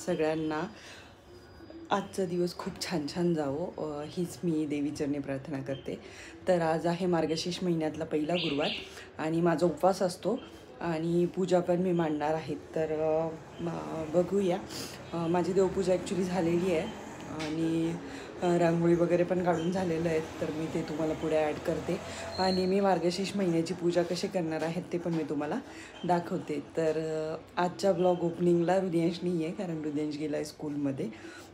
सगळ्यांना आजचा दिवस खूप छान छान जावो हीच मी देवीचरणी प्रार्थना करते. तर आज आहे मार्गशीर्ष महिन्यातला पहिला गुरुवार आणि माझा उपवास असतो आणि पूजा पण मी मांडणार आहे. तर बघूया. माझी देवपूजा ॲक्च्युली झालेली आहे आणि रांगोळी वगैरे पण काढून झालेलं आहे. तर मी ते तुम्हाला पुढे ॲड करते आणि मी मार्गशीर्ष महिन्याची पूजा कशी करणार आहेत ते पण मी तुम्हाला दाखवते. तर आजच्या ब्लॉग ओपनिंगला हृदयांश नाही आहे कारण हृदयांश गेला आहे स्कूलमध्ये.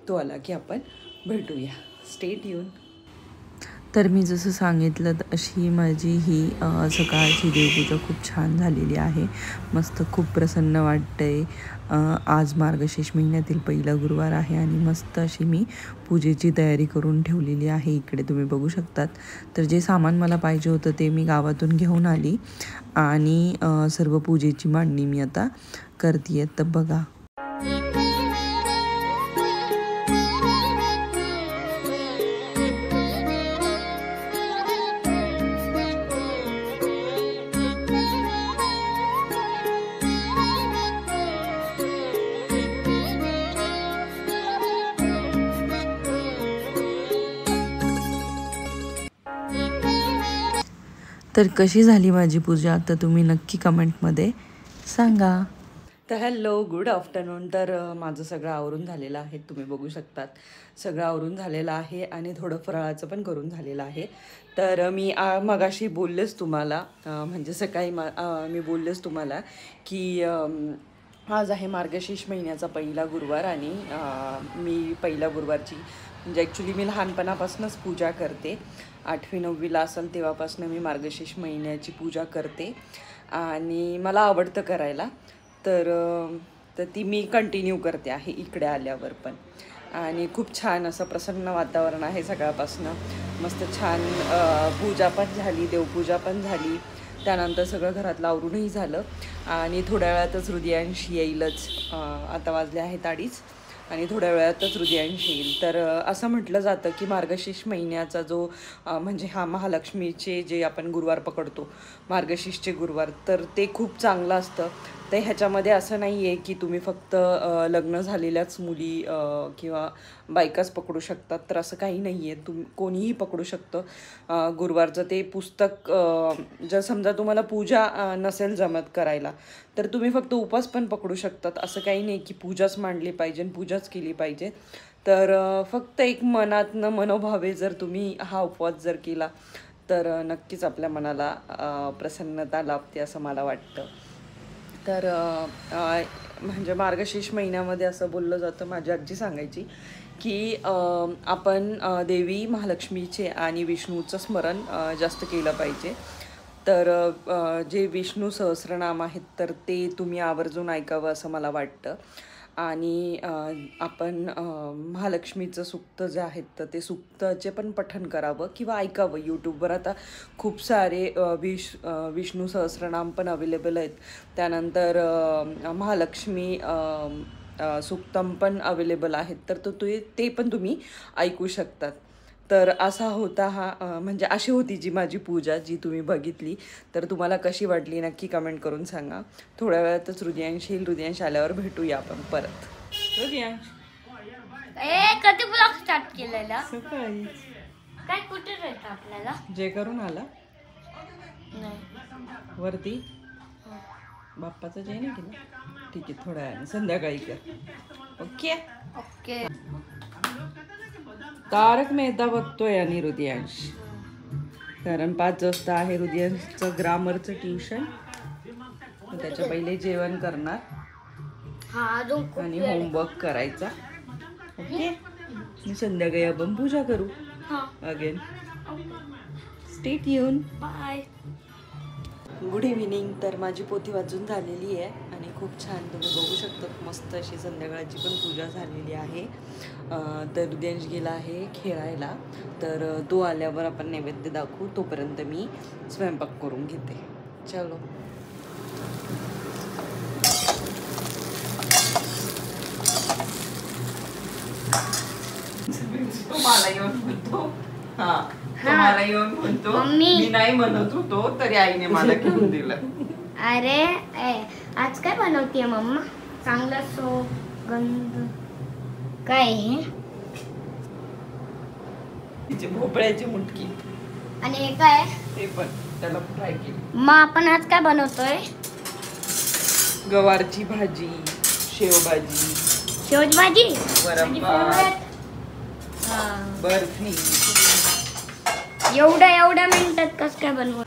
तो आला की आपण भेटूया. Stay tune. तर मी जसं सांगितलं अशी माझी ही सकाळची देवपूजा खूप छान झालेली आहे. मस्त खूप प्रसन्न वाटतंय. आज मार्गशीर्ष महिन्यातील पहिला गुरुवार आहे आणि मस्त अशी मी पूजेची तयारी करून ठेवलेली आहे. इकडे तुम्ही बघू शकतात. तर जे सामान मला पाहिजे होतं ते मी गावातून घेऊन आली आणि सर्व पूजेची मांडणी मी आता करते. तर बघा. तर कशी झाली माझी पूजा तर तुम्ही नक्की कमेंटमध्ये सांगा. तर हॅलो, गुड आफ्टरनून. तर माझं सगळं आवरून झालेलं आहे. तुम्ही बघू शकतात सगळं आवरून झालेलं आहे आणि थोडं फराळाचं पण करून झालेलं आहे. तर मी मगाशी बोललेच तुम्हाला म्हणजे सकाळी मी बोललेच तुम्हाला की आज आहे मार्गशीर्ष महिन्याचा पहिला गुरुवार आणि मी पहिल्या गुरुवारची म्हणजे ॲक्च्युली मी लहानपणापासूनच पूजा करते. 8वी 9वीला असेल तेव्हापासून मी मार्गशीर्ष महिन्याची पूजा करते आणि मला आवडतं करायला. तर ती मी कंटिन्यू करते आहे इकडे आल्यावर पण. आणि खूप छान असं प्रसन्न वातावरण आहे सकाळपासनं. मस्त छान पूजा पण झाली, देवपूजा पण झाली. त्यानंतर सगळं घरातलं आवरूनही झालं आणि थोड्या वेळातच हृदयांश येईलच. आता वाजले आहेत 2:30 आणि थोड्या वेळातच हृदयांश येईल. तर असं म्हटलं जातं की मार्गशीर्ष महिन्याचा जो म्हणजे हा महालक्ष्मीचे जे आपण गुरुवार पकडतो मार्गशीर्षचे गुरुवार तर ते खूप चांगलं असतं. तर ह्याच्यामध्ये असं नाही आहे की तुम्ही फक्त लग्न झालेल्याच मुली किंवा बायकाच पकडू शकतात. तर असं काही नाही आहे. कोणीही पकडू शकतं गुरुवारचं ते पुस्तक. जर समजा तुम्हाला पूजा नसेल जमत करायला तर तुम्ही फक्त उपवास पण पकडू शकतात. असं काही नाही की पूजाच मांडली पाहिजे आणि पूजाच केली पाहिजे. तर फक्त एक मनातनं मनोभावे जर तुम्ही हा उपवास जर केला तर नक्कीच आपल्या मनाला प्रसन्नता लाभते असं मला वाटतं. तर म्हणजे मार्गशीर्ष महिन्यामध्ये असं बोललं जातं, माझी आजी सांगायची की आपण देवी महालक्ष्मीचे आणि विष्णूचं स्मरण जास्त केलं पाहिजे. तर जे विष्णू सहस्रनाम आहेत तर ते तुम्ही आवर्जून ऐकावं असं मला वाटतं. आणि आपण महालक्ष्मीचं सुक्त जे आहेत तर ते सुक्ताचे पण पठण करावं किंवा ऐकावं. यूट्यूबवर आता खूप सारे विष्णू सहस्रनाम पण अवेलेबल आहेत. त्यानंतर महालक्ष्मी सुक्तम पण अवेलेबल आहेत. तर ते पण तुम्ही ऐकू शकतात. तर असा होता हा म्हणजे अशी होती जी माझी पूजा जी तुम्ही बघितली. तर तुम्हाला कशी वाटली नक्की कमेंट करून सांगा. थोड्या वेळातच हृदयांश येईल. हृदयांश आल्यावर भेटूया आपण परत. हृदयांश कधी ब्लॉग स्टार्ट केलेला सकाळी काय कुठे राहायचं आपल्याला जे करून आला नाही वरती बाप्पाचं जे नाही केलं. ठीक आहे थोड्या वेळाने संध्याकाळी कर. Okay okay. तारक मेहता बघतोय आणि हृदयांश कारण 5 वाजता आहे हृदयांशचं ग्रामरचं ट्युशन. त्याच्या पहिले जेवण करणार आणि होमवर्क करायचा. ओके मी संध्याकाळी आपण पूजा करू again. Stay tune. Bye. Good evening. तर माझी पोथी वाचून झालेली आहे आणि खूप छान तुम्ही बघू शकता मस्त अशी संध्याकाळची पण पूजा झालेली आहे. तर हृदयांश गेला आहे खेळायला. तर तो आल्यावर आपण नैवेद्य दाखवू. तोपर्यंत मी स्वयंपाक करून घेते. चलो. मला येऊन म्हणतो मला येऊन म्हणतो मी नाही म्हणत होतो तरी आईने मला घेऊन दिलं. अरे आज काय बनवतीये मम्मा चांगला सो गंध काय आहे? तिची भोपळ्याची मुटकी आणि हे काय? ते पण त्याला फ्राय केली. मग आपण आज काय बनवतोय? गवारची भाजी, शेवभाजी, शेवची भाजी, वरण माझी भात, favorite. हा. बर्फी. एवढ्या मिनिटात कसं काय बनवू?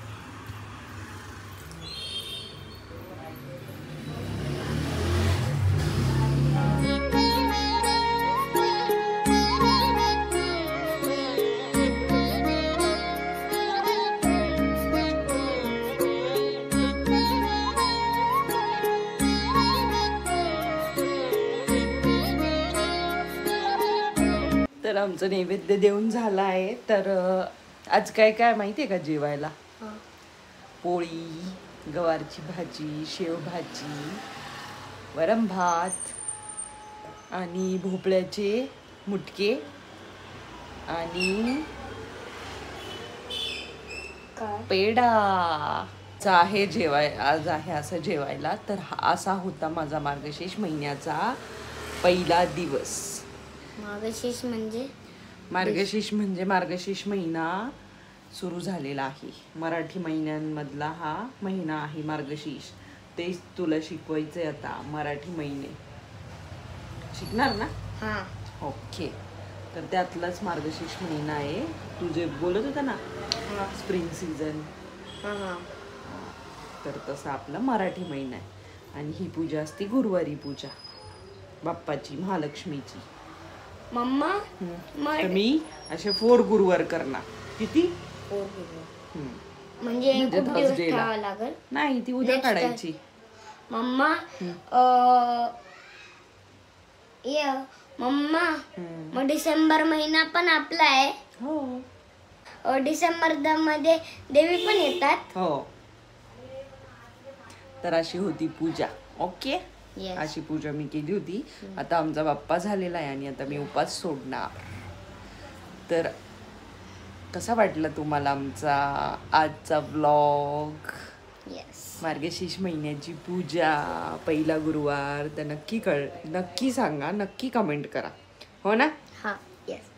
तर आमचं नैवेद्य देऊन झाला आहे. तर आज काय काय माहिती आहे का जेवायला? पोळी, गवारची भाजी, शेवभाजी, वरण भात आणि भोपळ्याचे मुटके आणि पेढा आहे आज आहे असं जेवायला. तर असा होता माझा मार्गशीर्ष महिन्याचा पहिला दिवस. मार्गशीर्ष म्हणजे मार्गशीर्ष महिना सुरू झालेला आहे. मराठी महिन्यांमधला हा महिना आहे मार्गशीर्ष. तेच तुला शिकवायचंय आता. मराठी महिने शिकणार ना? हा. ओके. तर त्यातलाच मार्गशीर्ष महिना आहे. तू जे बोलत होता ना स्प्रिंग सीझन, तर तसा आपला मराठी महिना आहे. आणि ही पूजा असते गुरुवारी पूजा बाप्पाची, महालक्ष्मीची. मम्मा तर मी असे 4 गुरुवार करणार. किती? म्हणजे म्हणजे खूप दिवस Thursday ला. ठेवावं लागेल. नाही, ती उद्या Next काढायची. मम्मा मम्मा मग डिसेंबर महिना पण आपला आहे. हो डिसेंबर मध्ये देवी पण येतात. हो. तर अशी होती पूजा. ओके. Yes. अशी पूजा मी केली होती. आता आमचा बाप्पा झालेला आहे आणि आता मी उपास सोडणार. तर कसा वाटला तुम्हाला आमचा आजचा व्लॉग? मार्गशीर्ष महिन्याची पूजा, पहिला गुरुवार. तर नक्की सांगा, नक्की कमेंट करा. हो ना? हा. येस.